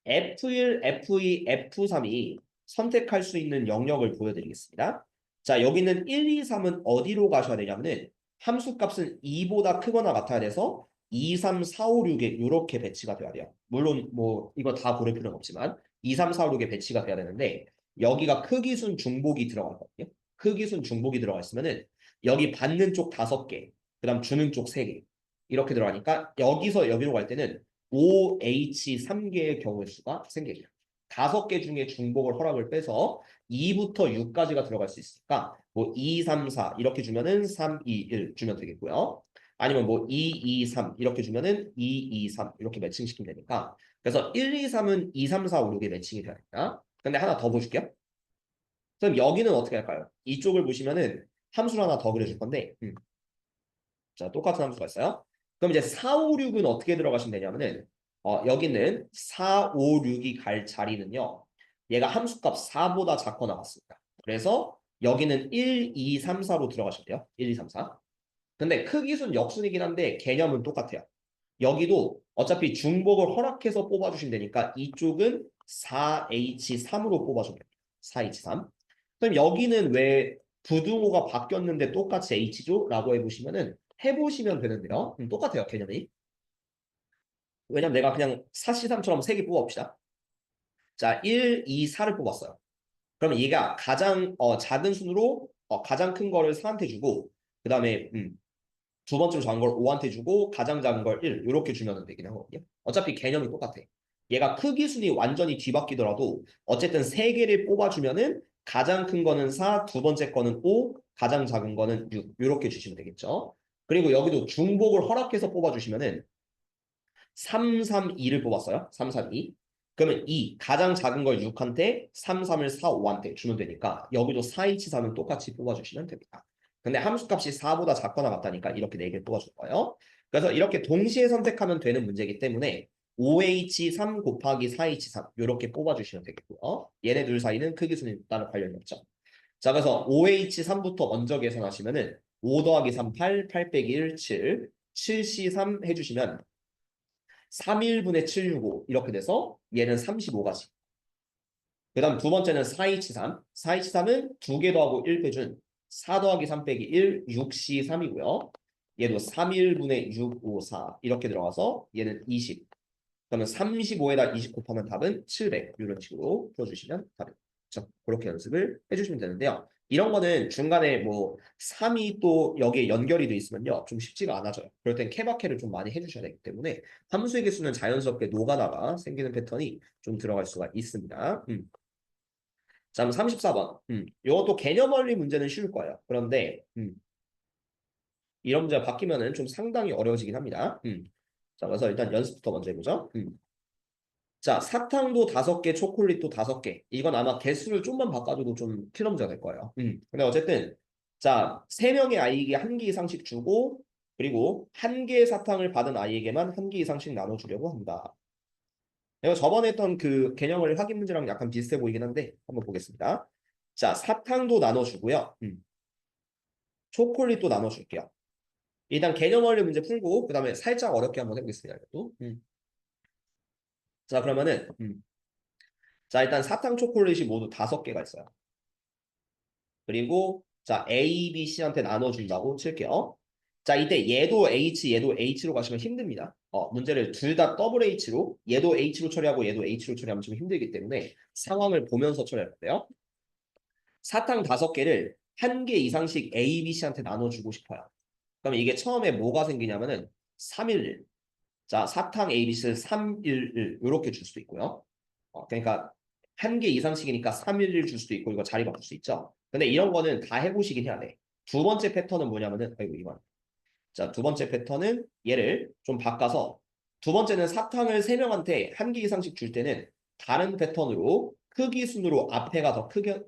F1, F2, F3이 선택할 수 있는 영역을 보여드리겠습니다. 자, 여기는 1, 2, 3은 어디로 가셔야 되냐면은 함수 값은 2보다 크거나 같아야 돼서 2, 3, 4, 5, 6에 이렇게 배치가 돼야 돼요. 물론 뭐 이거 다 고를 필요는 없지만 2, 3, 4, 5, 6에 배치가 돼야 되는데 여기가 크기순 중복이 들어가거든요. 크기순 중복이 들어가 있으면은 여기 받는 쪽 5개, 그다음 주는 쪽 3개 이렇게 들어가니까 여기서 여기로 갈 때는 OH3개의 경우의 수가 생기죠. 5개 중에 중복을 허락을 빼서 2부터 6까지가 들어갈 수 있으니까 뭐 2, 3, 4 이렇게 주면은 3, 2, 1 주면 되겠고요. 아니면 뭐 2, 2, 3 이렇게 주면은 2, 2, 3 이렇게 매칭시키면 되니까 그래서 1, 2, 3은 2, 3, 4, 5, 6에 매칭이 돼야 됩니다. 근데 하나 더 보실게요. 그럼 여기는 어떻게 할까요? 이쪽을 보시면은 함수를 하나 더 그려줄 건데 자, 똑같은 함수가 있어요. 그럼 이제 4, 5, 6은 어떻게 들어가시면 되냐면은 여기는 4, 5, 6이 갈 자리는요. 얘가 함수값 4보다 작거나 같습니다. 그래서 여기는 1, 2, 3, 4로 들어가시면 돼요. 1, 2, 3, 4. 근데 크기순 역순이긴 한데 개념은 똑같아요. 여기도 어차피 중복을 허락해서 뽑아주시면 되니까 이쪽은 4H3으로 뽑아주면 됩니다. 4H3. 그럼 여기는 왜 부등호가 바뀌었는데 똑같이 H죠? 라고 해보시면 되는데요. 똑같아요, 개념이. 왜냐면 내가 그냥 4C3처럼 3개 뽑아봅시다. 자, 1, 2, 4를 뽑았어요. 그러면 얘가 가장 작은 순으로 가장 큰 거를 4한테 주고 그 다음에 두 번째로 작은 걸 5한테 주고 가장 작은 걸 1 이렇게 주면 되긴 하거든요. 어차피 개념이 똑같아. 얘가 크기 순이 완전히 뒤바뀌더라도 어쨌든 세 개를 뽑아주면은 가장 큰 거는 4, 두 번째 거는 5, 가장 작은 거는 6 이렇게 주시면 되겠죠. 그리고 여기도 중복을 허락해서 뽑아주시면은 3, 3, 2를 뽑았어요. 3, 3, 2. 그러면 2, 가장 작은 걸 6한테, 3, 3을 4, 5한테 주면 되니까 여기도 4, 2, 3은 똑같이 뽑아주시면 됩니다. 근데 함수값이 4보다 작거나 같다니까 이렇게 4개 뽑아줄 거예요. 그래서 이렇게 동시에 선택하면 되는 문제이기 때문에 5H3 곱하기 4H3 이렇게 뽑아주시면 되겠고요. 얘네 둘 사이는 크기순위 따로 관련이 없죠. 자, 그래서 5H3부터 먼저 계산하시면은 5 더하기 3, 8, 8 빼기 1, 7, 7C3 해주시면 3일분의 765 이렇게 돼서 얘는 35가지. 그 다음 두 번째는 4H3. 4H3은 2개 더하고 1 빼준 4 더하기 3 빼기 1, 6C3이고요. 얘도 3일분의 6, 5, 4 이렇게 들어가서 얘는 20. 그러면 35에다 20 곱하면 답은 700 이런 식으로 풀어주시면 답입니다. 그렇죠? 그렇게 연습을 해주시면 되는데요. 이런 거는 중간에 뭐 3이 또 여기에 연결이 돼 있으면요. 좀 쉽지가 않아져요. 그럴 땐 케바케를 좀 많이 해주셔야 되기 때문에 함수의 개수는 자연스럽게 노가다가 생기는 패턴이 좀 들어갈 수가 있습니다. 자, 그럼 34번. 이것도 개념 원리 문제는 쉬울 거예요. 그런데 이런 문제가 바뀌면은 좀 상당히 어려워지긴 합니다. 자, 그래서 일단 연습부터 먼저 해보죠. 자, 사탕도 5개, 초콜릿도 5개. 이건 아마 개수를 좀만 바꿔줘도 좀 킬러 문제가 될 거예요. 근데 어쨌든, 자, 3명의 아이에게 1개 이상씩 주고, 그리고 1개의 사탕을 받은 아이에게만 1개 이상씩 나눠주려고 한다. 내가 저번에 했던 그 개념을 확인 문제랑 약간 비슷해 보이긴 한데, 한번 보겠습니다. 자, 사탕도 나눠주고요. 초콜릿도 나눠줄게요. 일단 개념 원리 문제 풀고, 그 다음에 살짝 어렵게 한번 해보겠습니다. 이것도. 자, 그러면은, 자, 일단 사탕 초콜릿이 모두 5개가 있어요. 그리고 자 A, B, C한테 나눠준다고 칠게요. 자 이때 얘도 H, 얘도 H로 가시면 힘듭니다. 문제를 둘 다 더블 H로 얘도 H로 처리하고 얘도 H로 처리하면 좀 힘들기 때문에 상황을 보면서 처리할 건데요. 사탕 5개를 1개 이상씩 A, B, C한테 나눠주고 싶어요. 그럼 이게 처음에 뭐가 생기냐면은 311. 자 사탕 A, B, C 311 이렇게 줄 수도 있고요. 그러니까 1개 이상씩이니까 311 줄 수도 있고 이거 자리 바꿀 수 있죠. 근데 이런 거는 다 해보시긴 해야 돼. 두 번째 패턴은 뭐냐면은 아이고 이건 자 두 번째 패턴은 얘를 좀 바꿔서 두 번째는 사탕을 3명한테 1개 이상씩 줄 때는 다른 패턴으로 크기 순으로 앞에가 더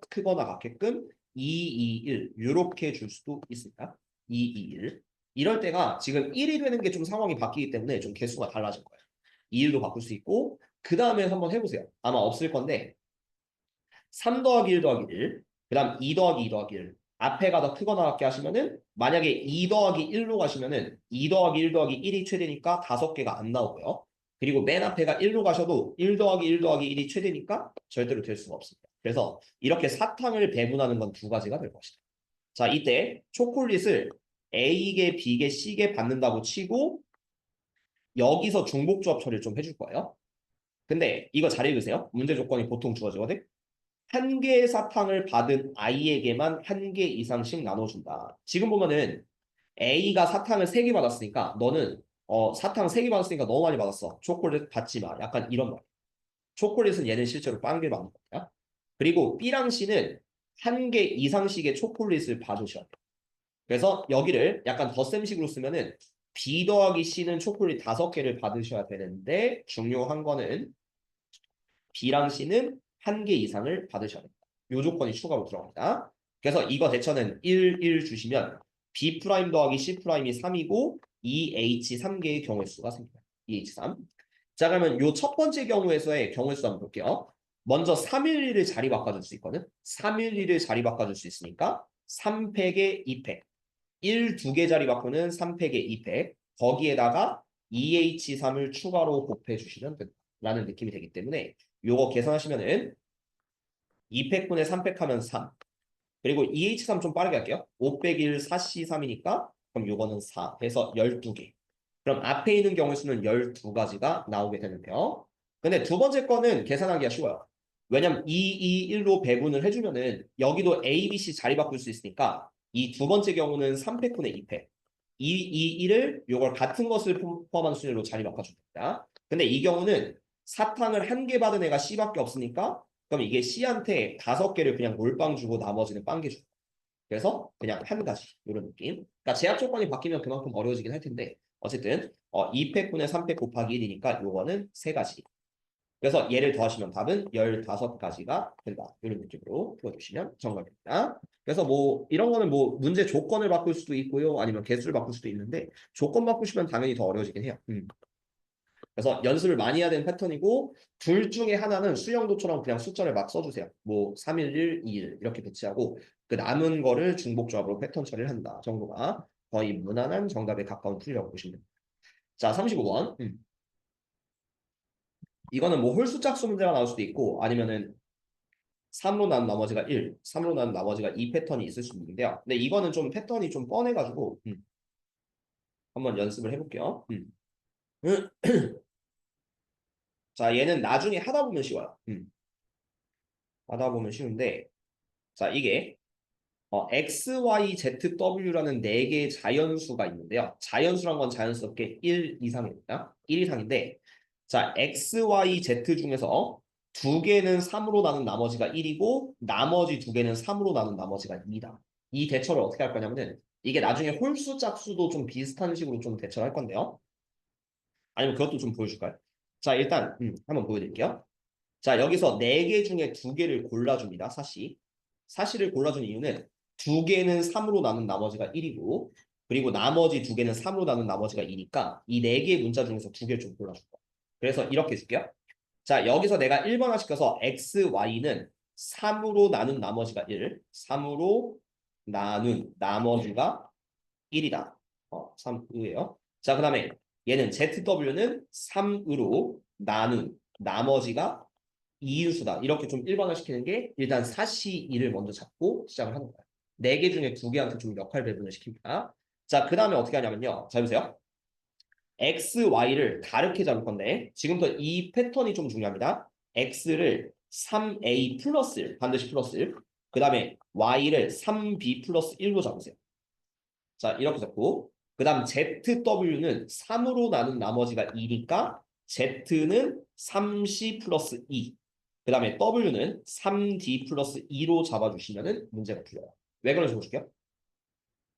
크거나 같게끔 2, 2, 1 이렇게 줄 수도 있습니다. 2, 2, 1 이럴 때가 지금 1이 되는 게 좀 상황이 바뀌기 때문에 좀 개수가 달라질 거예요. 2, 1도 바꿀 수 있고 그 다음에 한번 해보세요. 아마 없을 건데 3 더하기 1 더하기 1, 그 다음 2 더하기 2 더하기 1. 앞에가 더 크거나 같게 하시면은 만약에 2 더하기 1로 가시면은 2 더하기 1 더하기 1이 최대니까 5개가 안 나오고요. 그리고 맨 앞에가 1로 가셔도 1 더하기 1 더하기 1이 최대니까 절대로 될 수가 없습니다. 그래서 이렇게 사탕을 배분하는 건 두 가지가 될 것이다. 자, 이때 초콜릿을 A개, B개, C개 받는다고 치고 여기서 중복조합 처리를 좀 해줄 거예요. 근데 이거 잘 읽으세요. 문제 조건이 보통 주어지거든. 한 개의 사탕을 받은 I에게만 한 개 이상씩 나눠준다. 지금 보면은 A가 사탕을 3개 받았으니까 너는 사탕 3개 받았으니까 너무 많이 받았어. 초콜릿 받지 마. 약간 이런 말. 초콜릿은 얘는 실제로 빵개 받는 거야. 그리고 B랑 C는 한 개 이상씩의 초콜릿을 받으셔야 돼. 그래서 여기를 약간 덧셈식으로 쓰면은 B 더하기 C는 초콜릿 5개를 받으셔야 되는데 중요한 거는 B랑 C는 한 개 이상을 받으셔야 됩니다. 요 조건이 추가로 들어갑니다. 그래서 이거 대처는 1, 1 주시면 B 프라임 더하기 C 프라임이 3이고 2H 3개의 경우의 수가 생겨요. 2H3. 자, 그러면 요 첫 번째 경우에서의 경우의 수 한번 볼게요. 먼저 311을 자리 바꿔줄 수 있거든. 311을 자리 바꿔줄 수 있으니까 3팩에 2팩. 1, 2개 자리 바꾸는 3팩에 2팩. 거기에다가 2H3을 추가로 곱해 주시면 된다라는 느낌이 되기 때문에 요거 계산하시면은 2팩분의 3팩 하면 3. 그리고 2H3 좀 빠르게 할게요. 5 빼기 1, 4C3이니까 그럼 요거는 4 해서 12개. 그럼 앞에 있는 경우 수는 12가지가 나오게 되는데요. 근데 두 번째 거는 계산하기가 쉬워요. 왜냐면 2, 2, 1로 배분을 해주면은 여기도 A, B, C 자리 바꿀 수 있으니까 이 두 번째 경우는 3팩분의 2팩. 2, 2, 1을 요걸 같은 것을 포함한 순위로 자리 바꿔줍니다. 근데 이 경우는 사탕을 한 개 받은 애가 C밖에 없으니까 그럼 이게 C한테 5개를 그냥 몰빵 주고 나머지는 빵개 주고. 그래서 그냥 한 가지 이런 느낌. 그러니까 제약 조건이 바뀌면 그만큼 어려워지긴 할 텐데 어쨌든 2팩분의 3팩 곱하기 1이니까 요거는 3가지. 그래서 얘를 더하시면 답은 15가지가 된다. 이런 느낌으로 풀어주시면 정답입니다. 그래서 뭐 이런 거는 뭐 문제 조건을 바꿀 수도 있고요. 아니면 개수를 바꿀 수도 있는데 조건 바꾸시면 당연히 더 어려워지긴 해요. 그래서 연습을 많이 해야 되는 패턴이고 둘 중에 하나는 수영도처럼 그냥 숫자를 막 써주세요. 뭐 3일 1, 2일 이렇게 배치하고 그 남은 거를 중복조합으로 패턴 처리를 한다 정도가 거의 무난한 정답에 가까운 풀이라고 보시면 됩니다. 자, 35번. 이거는 뭐 홀수 짝수 문제가 나올 수도 있고 아니면은 3로 나눈 나머지가 1, 3로 나눈 나머지가 2 패턴이 있을 수도 있는데요. 근데 이거는 좀 패턴이 좀 뻔해가지고 한번 연습을 해볼게요. 자, 얘는 나중에 하다 보면 쉬워요. 하다 보면 쉬운데 자, 이게 X, Y, Z, W라는 4개의 자연수가 있는데요. 자연수란 건 자연스럽게 1 이상입니다. 1 이상인데 자, X, Y, Z 중에서 2개는 3으로 나눈 나머지가 1이고 나머지 2개는 3으로 나눈 나머지가 2다. 이 대처를 어떻게 할 거냐면은 이게 나중에 홀수 짝수도 좀 비슷한 식으로 좀 대처를 할 건데요. 아니면 그것도 좀 보여줄까요? 자, 일단 한번 보여드릴게요. 자, 여기서 4개 중에 2개를 골라줍니다. 사시를 골라준 이유는 2개는 3으로 나눈 나머지가 1이고 그리고 나머지 2개는 3으로 나눈 나머지가 2니까 이 4개의 문자 중에서 2개를 좀 골라줄 거야. 그래서 이렇게 줄게요. 자, 여기서 내가 1번화 시켜서 x, y는 3으로 나눈 나머지가 1, 3으로 나눈 나머지가 1이다. 3의예요. 자, 그 다음에 얘는 ZW는 3으로 나눈 나머지가 2인수다. 이렇게 좀 일반화 시키는 게 일단 사시 2를 먼저 잡고 시작을 하는 거예요. 4개 중에 2개한테 좀 역할 배분을 시킵니다. 자, 그 다음에 어떻게 하냐면요. 자, 보세요. X, Y를 다르게 잡을 건데 지금부터 이 패턴이 좀 중요합니다. X를 3A 플러스 1, 반드시 플러스 1. 그 다음에 Y를 3B 플러스 1로 잡으세요. 자, 이렇게 잡고 그 다음 ZW는 3으로 나눈 나머지가 2니까 Z는 3C 플러스 2. 그 다음에 W는 3D 플러스 2로 잡아주시면 문제가 풀려요. 왜 그런지 보실게요.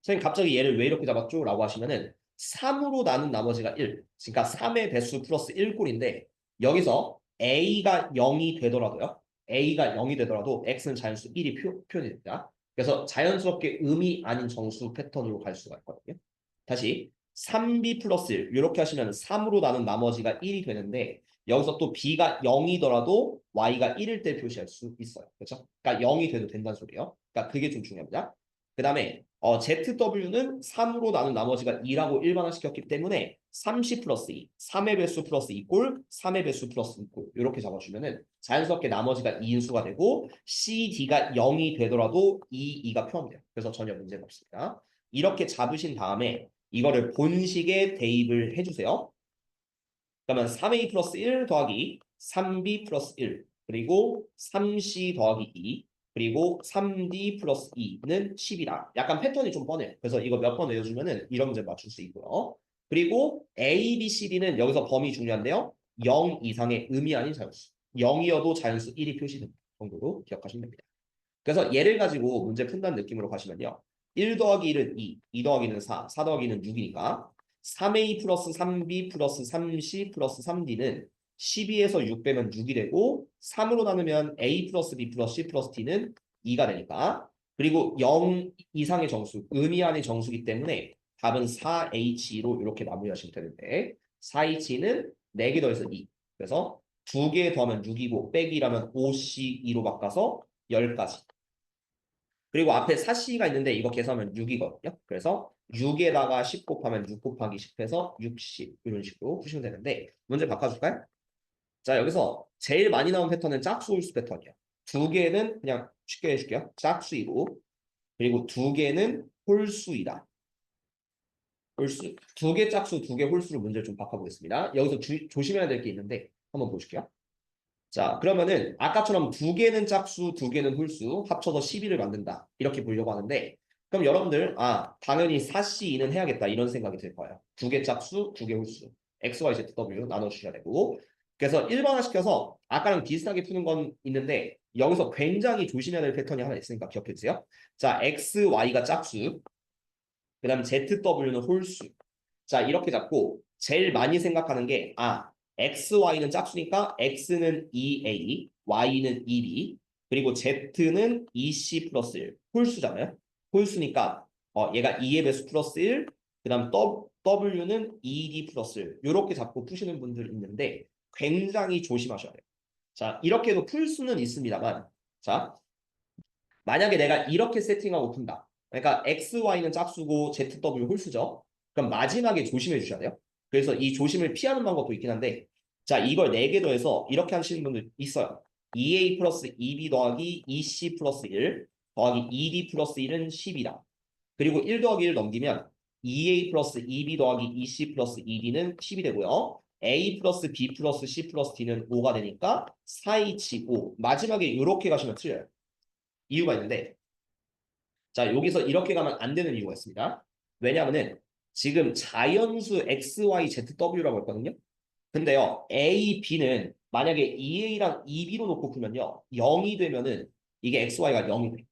선생님 갑자기 얘를 왜 이렇게 잡았죠? 라고 하시면은 3으로 나눈 나머지가 1. 그러니까 3의 배수 플러스 1꼴인데 여기서 A가 0이 되더라도요. A가 0이 되더라도 X는 자연수 1이 표현이 됩니다. 그래서 자연스럽게 음이 아닌 정수 패턴으로 갈 수가 있거든요. 다시 3B 플러스 1 이렇게 하시면 3으로 나눈 나머지가 1이 되는데 여기서 또 b가 0이더라도 y가 1일 때 표시할 수 있어요. 그렇죠? 그러니까 0이 돼도 된다는 소리예요. 그러니까 그게 좀 중요합니다. 그 다음에 ZW는 3으로 나눈 나머지가 2라고 일반화시켰기 때문에 30 플러스 2, 3의 배수 플러스 2 꼴, 3의 배수 플러스 2 꼴 이렇게 잡아주면은 자연스럽게 나머지가 2인수가 되고 CD가 0이 되더라도 2가 포함돼요. 그래서 전혀 문제가 없습니다. 이렇게 잡으신 다음에 이거를 본식에 대입을 해주세요. 그러면 3a 플러스 1 더하기 3b 플러스 1 그리고 3c 더하기 2 그리고 3d 플러스 2는 10이다. 약간 패턴이 좀 뻔해요. 그래서 이거 몇 번 외워주면은 이런 문제 맞출 수 있고요. 그리고 a, b, c, d는 여기서 범위 중요한데요. 0 이상의 의미 아닌 자연수. 0이어도 자연수 1이 표시됩니다. 정도로 기억하시면 됩니다. 그래서 얘를 가지고 문제 푼다는 느낌으로 가시면요. 1 더하기 1은 2, 2 더하기 1은 4, 4 더하기 1은 6이니까 3a 플러스 3b 플러스 3c 플러스 3d는 12에서 6 빼면 6이 되고 3으로 나누면 a 플러스 b 플러스 c 플러스 d는 2가 되니까 그리고 0 이상의 정수, 의미 안의 정수이기 때문에 답은 4h로 이렇게 마무리하시면 되는데 4h는 4개 더해서 2. 그래서 2개 더하면 6이고 빼기라면 5c2로 바꿔서 10까지. 그리고 앞에 4C가 있는데 이거 계산하면 6이거든요. 그래서 6에다가 10 곱하면 6 곱하기 10 해서 60 이런 식으로 푸시면 되는데 문제 바꿔줄까요? 자 여기서 제일 많이 나온 패턴은 짝수 홀수 패턴이에요. 두 개는 그냥 쉽게 해줄게요. 짝수이고 그리고 두 개는 홀수이다. 홀수. 두 개 짝수, 두 개 홀수로 문제를 좀 바꿔보겠습니다. 여기서 조심해야 될 게 있는데 한번 보실게요. 자, 그러면은 아까처럼 두 개는 짝수, 두 개는 홀수 합쳐서 12를 만든다. 이렇게 보려고 하는데 그럼 여러분들 당연히 4C2는 해야겠다 이런 생각이 들 거예요. 두 개 짝수, 두 개 홀수. X, Y, Z, W 나눠주셔야 되고 그래서 일반화시켜서 아까랑 비슷하게 푸는 건 있는데 여기서 굉장히 조심해야 될 패턴이 하나 있으니까 기억해 주세요. 자, X, Y가 짝수 그 다음 ZW는 홀수. 자, 이렇게 잡고 제일 많이 생각하는 게 X, Y는 짝수니까 X는 2A, Y는 2B, 그리고 Z는 2C 플러스 1. 홀수잖아요. 홀수니까 얘가 2의 배수 플러스 1, 그 다음 W는 2D 플러스 1. 이렇게 잡고 푸시는 분들 있는데 굉장히 조심하셔야 돼요. 자, 이렇게도 풀 수는 있습니다만 자, 만약에 내가 이렇게 세팅하고 푼다. 그러니까 X, Y는 짝수고 ZW 홀수죠. 그럼 마지막에 조심해 주셔야 돼요. 그래서 이 조심을 피하는 방법도 있긴 한데 자 이걸 4개 더해서 이렇게 하시는 분들 있어요. 2A 플러스 2B 더하기 2C 플러스 1 더하기 2D 플러스 1은 10이다. 그리고 1 더하기 1 넘기면 2A 플러스 2B 더하기 2C 플러스 2D는 10이 되고요. A 플러스 B 플러스 C 플러스 D는 5가 되니까 4H5 마지막에 이렇게 가시면 틀려요. 이유가 있는데 자 여기서 이렇게 가면 안 되는 이유가 있습니다. 왜냐하면 지금 자연수 x, y, z, w라고 했거든요. 근데요 a, b는 만약에 2a랑 2b로 놓고 풀면요 0이 되면은 이게 x, y가 0이 돼.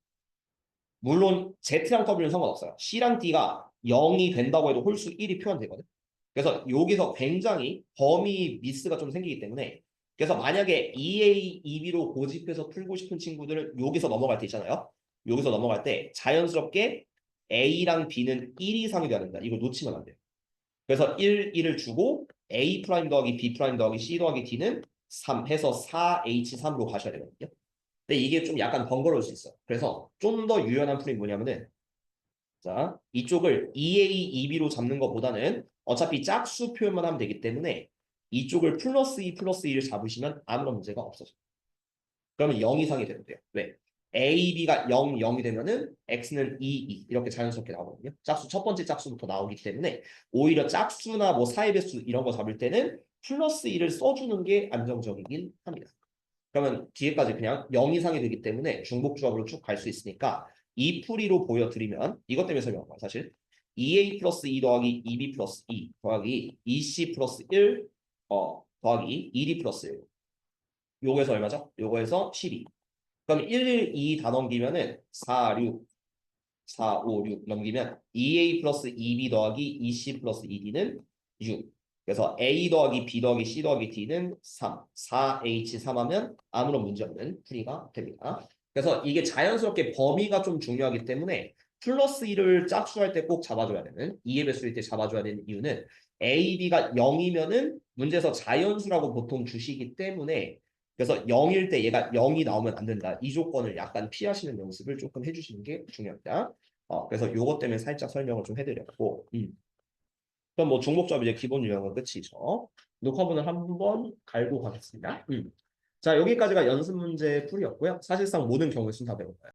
물론 z랑 w는 상관없어요. c랑 d가 0이 된다고 해도 홀수 1이 표현되거든. 그래서 여기서 굉장히 범위 미스가 좀 생기기 때문에 그래서 만약에 2A, 2B로 고집해서 풀고 싶은 친구들은 여기서 넘어갈 때 있잖아요. 여기서 넘어갈 때 자연스럽게 A랑 B는 1 이상이 돼야 된다. 이걸 놓치면 안 돼요. 그래서 1, 1을 주고 A 프라임 더하기 B 프라임 더하기 C 더하기 D는 3 해서 4H3로 가셔야 되거든요. 근데 이게 좀 약간 번거로울 수 있어요. 그래서 좀 더 유연한 풀이 뭐냐면은 자, 이쪽을 2A, 2B로 잡는 것보다는 어차피 짝수 표현만 하면 되기 때문에 이쪽을 플러스 2, 플러스 2를 잡으시면 아무런 문제가 없어져요. 그러면 0 이상이 되면 돼요. 왜? A, B가 0, 0이 되면은 X는 2, 2 이렇게 자연스럽게 나오거든요. 짝수 첫 번째 짝수부터 나오기 때문에 오히려 짝수나 뭐 사의 배수 이런 거 잡을 때는 플러스 2를 써주는 게 안정적이긴 합니다. 그러면 뒤에까지 그냥 0 이상이 되기 때문에 중복 조합으로 쭉 갈 수 있으니까 이 풀이로 보여드리면 이것 때문에 설명한 거야 사실 2a 플러스 2 더하기 2b 플러스 2 더하기 2c 플러스 1 더하기 2d 플러스 1 요거에서 얼마죠? 요거에서 12 그럼 1, 2 다 넘기면은 4, 6 4, 5, 6 넘기면 2a 플러스 2b 더하기 2c 플러스 2d는 6 그래서 A 더하기 B 더하기 C 더하기 D는 3, 4H3 하면 아무런 문제 없는 풀이가 됩니다. 그래서 이게 자연스럽게 범위가 좀 중요하기 때문에 플러스 1을 짝수할 때 꼭 잡아줘야 되는 2의 배수일 때 잡아줘야 되는 이유는 A, B가 0이면은 문제에서 자연수라고 보통 주시기 때문에 그래서 0일 때 얘가 0이 나오면 안 된다. 이 조건을 약간 피하시는 연습을 조금 해주시는 게 중요합니다. 그래서 요것 때문에 살짝 설명을 좀 해드렸고 그럼 뭐 중복잡 이제 기본 유형은 끝이죠. 녹화본을 한번 갈고 가겠습니다. 자, 여기까지가 연습 문제 풀이였고요. 사실상 모든 경우의 순 다 배운 거예요.